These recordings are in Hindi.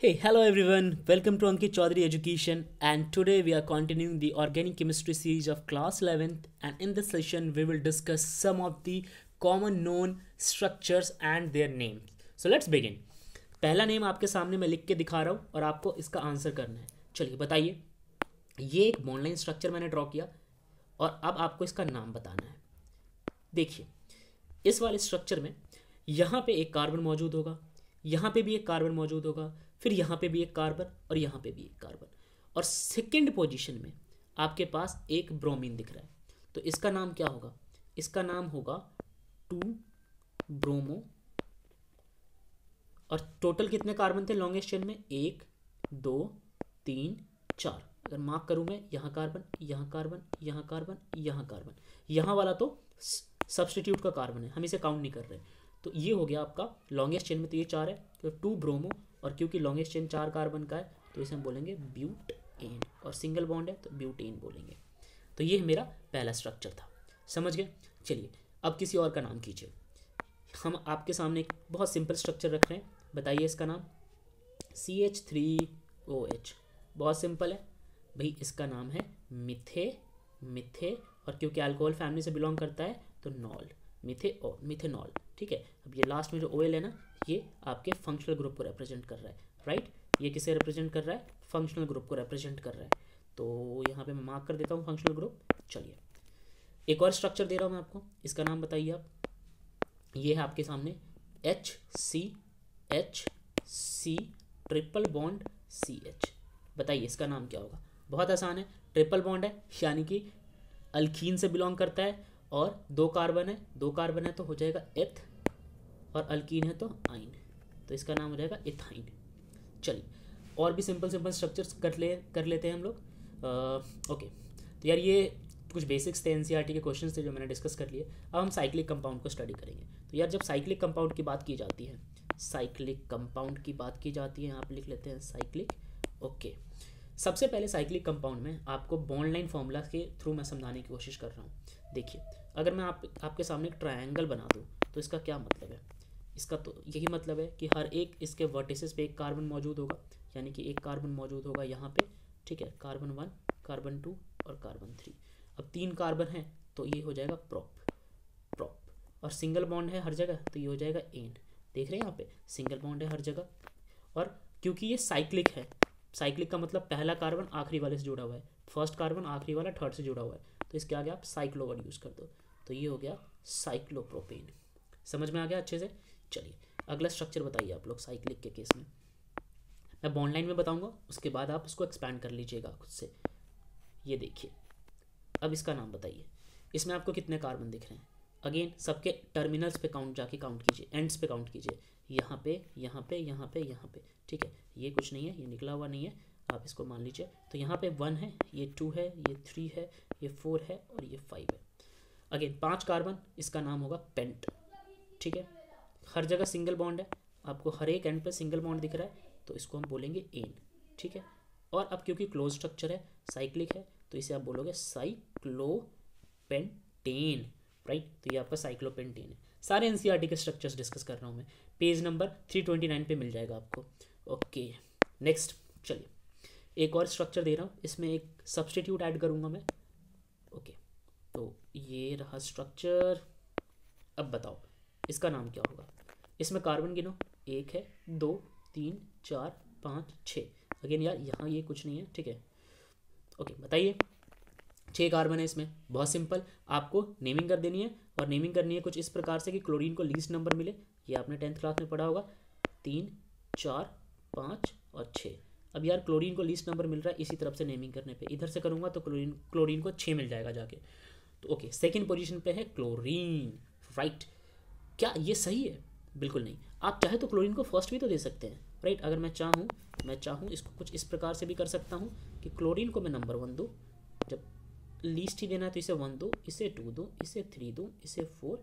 Hey, hello everyone. Welcome to Ankit Chaudhary Education, and today we are continuing the organic chemistry series of class 11th. And in this session, we will discuss some of the common known structures and their names. So let's begin. पहला नेम आपके सामने मैं लिख के दिखा रहा हूँ और आपको इसका आंसर करना है. चलिए बताइए. ये एक बॉन्ड स्ट्रक्चर मैंने ड्रॉ किया और अब आपको इसका नाम बताना है. देखिए, इस वाले स्ट्रक्चर में यहाँ पे एक कार्बन मौजूद होगा, यहाँ पे भी एक कार्बन मौजूद होगा, फिर यहाँ पे भी एक कार्बन और यहाँ पे भी एक कार्बन, और सेकंड पोजीशन में आपके पास एक ब्रोमीन दिख रहा है. तो इसका नाम क्या होगा? इसका नाम होगा 2 ब्रोमो. और टोटल कितने कार्बन थे लॉन्गेस्ट चेन में? 1 2 3 4. अगर मार्क करूँ मैं, यहाँ कार्बन, यहाँ कार्बन, यहाँ कार्बन, यहाँ कार्बन, यहाँ वाला तो सब्सटीट्यूट का कार्बन है, हम इसे काउंट नहीं कर रहे. तो ये हो गया आपका लॉन्गेस्ट चेन में. तो ये 4 है, तो 2 ब्रोमो, और क्योंकि लॉन्गेस्ट चेन 4 कार्बन का है तो इसे हम बोलेंगे ब्यूटेन, और सिंगल बॉन्ड है तो ब्यूटेन बोलेंगे. तो ये मेरा पहला स्ट्रक्चर था. समझ गए? चलिए अब किसी और का नाम कीजिए. हम आपके सामने एक बहुत सिंपल स्ट्रक्चर रख रहे हैं. बताइए इसका नाम. CH3OH. बहुत सिंपल है भाई. इसका नाम है मिथे, और क्योंकि अल्कोहल फैमिली से बिलोंग करता है तो नॉल, मिथेनॉल. ठीक है. अब ये लास्ट में जो OL है ना, ये आपके फंक्शनल ग्रुप को रिप्रेजेंट कर रहा है. राइट. ये किसे रिप्रेजेंट कर रहा है? फंक्शनल ग्रुप को रिप्रेजेंट कर रहा है. तो यहाँ पे मैं मार्क कर देता हूँ फंक्शनल ग्रुप. चलिए एक और स्ट्रक्चर दे रहा हूँ मैं आपको. इसका नाम बताइए आप. ये है आपके सामने HCHC ट्रिपल बॉन्ड CH. बताइए इसका नाम क्या होगा? बहुत आसान है. ट्रिपल बॉन्ड है यानी कि अल्कीन से बिलोंग करता है, और 2 कार्बन है तो हो जाएगा एथ, और अल्कीन है तो आइन, तो इसका नाम हो जाएगा इथाइन. चलिए और भी सिंपल स्ट्रक्चर्स कर लेते हैं हम लोग. ओके. तो यार ये कुछ बेसिक्स थे, एनसीईआरटी के क्वेश्चंस थे जो मैंने डिस्कस कर लिए. अब हम साइक्लिक कंपाउंड को स्टडी करेंगे. तो यार जब साइक्लिक कंपाउंड की बात की जाती है, यहाँ पे लिख लेते हैं साइक्लिक. ओके. सबसे पहले साइक्लिक कंपाउंड में आपको बॉन्ड लाइन फॉर्मूला के थ्रू मैं समझाने की कोशिश कर रहा हूँ. देखिए, अगर मैं आपके सामने एक ट्रायंगल बना दूँ तो इसका क्या मतलब है? इसका तो यही मतलब है कि हर एक इसके वर्टिसेस पे एक कार्बन मौजूद होगा, यानी कि एक कार्बन मौजूद होगा यहाँ पे. ठीक है. कार्बन 1, कार्बन 2 और कार्बन 3. अब 3 कार्बन है तो ये हो जाएगा प्रोप. और सिंगल बॉन्ड है हर जगह तो ये हो जाएगा एन. देख रहे हैं यहाँ पे सिंगल बॉन्ड है हर जगह. और क्योंकि ये साइक्लिक है, साइक्लिक का मतलब पहला कार्बन आखिरी वाले से जुड़ा हुआ है, फर्स्ट कार्बन आखिरी वाला थर्ड से जुड़ा हुआ है, तो इसके आगे आप साइक्लो वर्ड यूज़ कर दो. तो ये हो गया साइक्लोप्रोपेन. समझ में आ गया अच्छे से? चलिए अगला स्ट्रक्चर बताइए आप लोग साइक्लिक के केस में. मैं बॉन्ड लाइन में बताऊंगा, उसके बाद आप उसको एक्सपैंड कर लीजिएगा खुद से. ये देखिए, अब इसका नाम बताइए. इसमें आपको कितने कार्बन दिख रहे हैं? अगेन सबके टर्मिनल्स पे काउंट कीजिए, एंड्स पे काउंट कीजिए. यहाँ पे, यहाँ पे, यहाँ पे, यहाँ पे. ठीक है. ये कुछ नहीं है, ये निकला हुआ नहीं है, आप इसको मान लीजिए. तो यहाँ पे 1 है, ये 2 है, ये 3 है, ये 4 है और ये 5 है. अगेन 5 कार्बन, इसका नाम होगा पेंट. ठीक है. हर जगह सिंगल बॉन्ड है, आपको हर एक एंड पे सिंगल बॉन्ड दिख रहा है तो इसको हम बोलेंगे एन. ठीक है. और अब क्योंकि क्लोज स्ट्रक्चर है, साइक्लिक है, तो इसे आप बोलोगे साइक्लोपेंटेन. राइट. तो ये आपका साइक्लोपेंटेन है. सारे एनसीईआरटी के स्ट्रक्चर्स डिस्कस कर रहा हूँ मैं. पेज नंबर 329 पे मिल जाएगा आपको. ओके. नेक्स्ट. चलिए एक और स्ट्रक्चर दे रहा हूँ, इसमें एक सब्सटीट्यूट ऐड करूँगा मैं. ओके. तो ये रहा स्ट्रक्चर. अब बताओ इसका नाम क्या होगा? इसमें कार्बन गिनो. 1 है, 2 3 4 5 6. अगेन यार यहाँ ये कुछ नहीं है. ठीक है. ओके. बताइए 6 कार्बन है इसमें. बहुत सिंपल, आपको नेमिंग कर देनी है, और नेमिंग करनी है कुछ इस प्रकार से कि क्लोरीन को लीस्ट नंबर मिले. ये आपने 10th क्लास में पढ़ा होगा. 3 4 5 और 6. अब यार क्लोरीन को लीस्ट नंबर मिल रहा है, इसी तरफ से नेमिंग करने पे इधर से करूँगा तो क्लोरीन को 6 मिल जाएगा जाके. तो ओके, सेकेंड पोजीशन पे है क्लोरीन. राइट. क्या ये सही है? बिल्कुल नहीं. आप चाहे तो क्लोरीन को फर्स्ट भी तो दे सकते हैं. राइट. अगर मैं चाहूँ इसको कुछ इस प्रकार से भी कर सकता हूँ कि क्लोरीन को मैं नंबर 1 दूँ. जब लीस्ट ही देना है तो इसे 1 दो, इसे 2 दो, इसे 3 दो, इसे 4,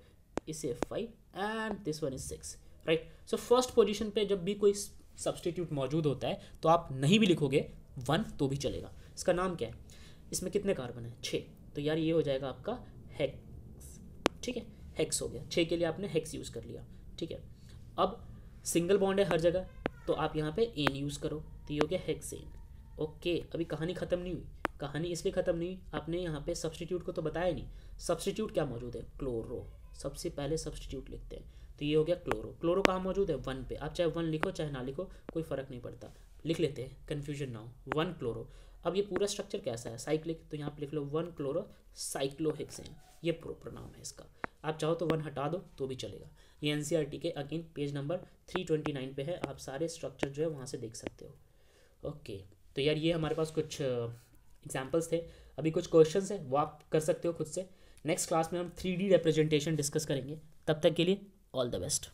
इसे 5 and this one is 6. Right. So first position पे जब भी कोई सब्सटीट्यूट मौजूद होता है तो आप नहीं भी लिखोगे 1 तो भी चलेगा. इसका नाम क्या है? इसमें कितने कार्बन है? 6. तो यार ये हो जाएगा आपका हेक्स. ठीक है. हेक्स हो गया. 6 के लिए आपने हेक्स यूज़ कर लिया. ठीक है. अब सिंगल बॉन्ड है हर जगह, तो आप यहाँ पे एन यूज़ करो, तो ये हो गया हेक्सेन। ओके, अभी कहानी ख़त्म नहीं हुई। कहानी इसलिए ख़त्म नहीं हुई, आपने यहाँ पे सब्सटीट्यूट को तो बताया नहीं। सब्सटीट्यूट क्या मौजूद है, क्लोरो। सबसे पहले सब्सटीट्यूट लिखते हैं, तो ये हो गया क्लोरो। क्लोरो कहाँ मौजूद है, 1 पे। आप चाहे 1 लिखो चाहे ना लिखो, कोई फ़र्क नहीं पड़ता, लिख लेते हैं, कन्फ्यूजन ना हो। 1 क्लोरो। अब ये पूरा स्ट्रक्चर कैसा है, साइक्लिक, तो यहाँ पे लिख लो 1 क्लोरो साइक्लोहेक्सेन, ये प्रोपर नाम है इसका। आप चाहो तो 1 हटा दो तो भी चलेगा। ये एनसीईआरटी के अगेन पेज नंबर 329 पे है, आप सारे स्ट्रक्चर जो है वहाँ से देख सकते हो। ओके, तो यार ये हमारे पास कुछ एग्जाम्पल्स थे। अभी कुछ क्वेश्चंस है वो आप कर सकते हो खुद से। नेक्स्ट क्लास में हम 3D रिप्रेजेंटेशन डिस्कस करेंगे। तब तक के लिए ऑल द बेस्ट।